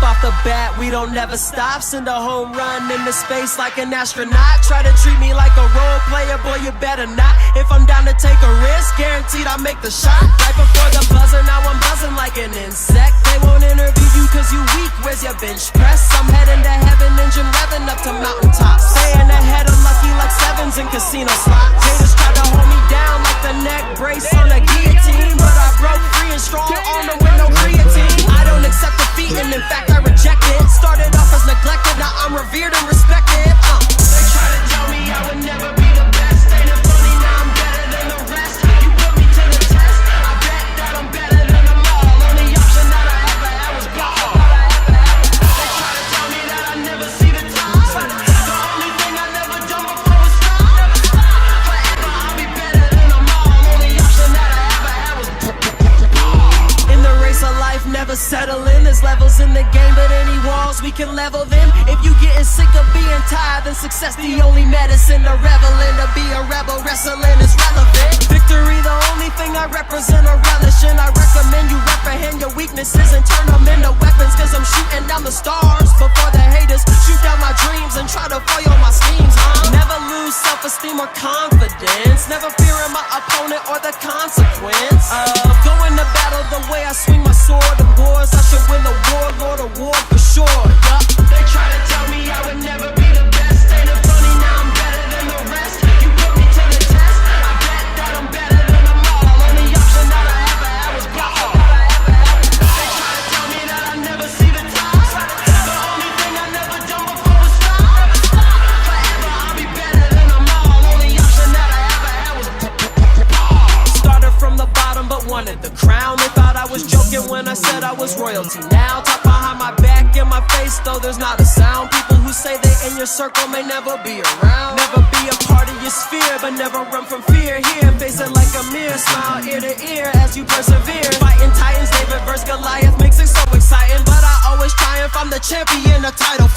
off the bat, we don't never stop. Send a home run into space like an astronaut. Try to treat me like a role player, boy, you better not. If I'm down to take a risk, guaranteed I'll make the shot. Right before the buzzer, now I'm buzzing like an insect. They won't interview you cause you weak, where's your bench press? I'm heading to heaven, engine revving up to mountaintops. Staying ahead of lucky like sevens in casino slots. Haters tried to hold me down like the neck brace on a guillotine, but I broke free and strong armor with no creatine. I don't accept defeat and in fact I reject it. Started off as neglected, now I'm revered and respected. They try to tell me I would never be the best. Ain't it funny, now I'm better than the rest. You put me to the test, I bet that I'm better than them all. Only option that I ever had was ball. They try to tell me that I never see the top. The only thing I never done before was stop. Forever I'll be better than them all. Only option that I ever had was in the race of life, never settling. There's levels in the game, but any walls we can level them. If you getting sick of being tired, then success the only medicine. To revel in, to be a rebel, wrestling is relevant. Victory the only thing I represent or relish in. I recommend you reprehend your weaknesses and turn them into weapons, cause I'm shooting down the stars before the haters shoot down my dreams and try to foil my schemes. Never lose self-esteem or confidence, never fearing my opponent or the consequence of going to battle the way I swing my sword. The wars I should win the war, Lord Award for sure. Yup. They try to tell me I would never be the best. Ain't it funny, now I'm better than the rest. You put me to the test, I bet that I'm better than them all. Only option that I ever had was ball. They try to tell me that I never see the top. The only thing I never done before was stop. Forever I'll be better than them all. Only option that I ever had was ball. Started from the bottom but wanted the crown. They thought I was joking when I said I was royalty. Now talk behind my back, in my face, though there's not a sound. People who say they in your circle may never be around. Never be a part of your sphere, but never run from fear. Here, face it like a mirror, smile ear to ear as you persevere. Fighting titans, David versus Goliath makes it so exciting, but I always triumph. I'm the champion, a title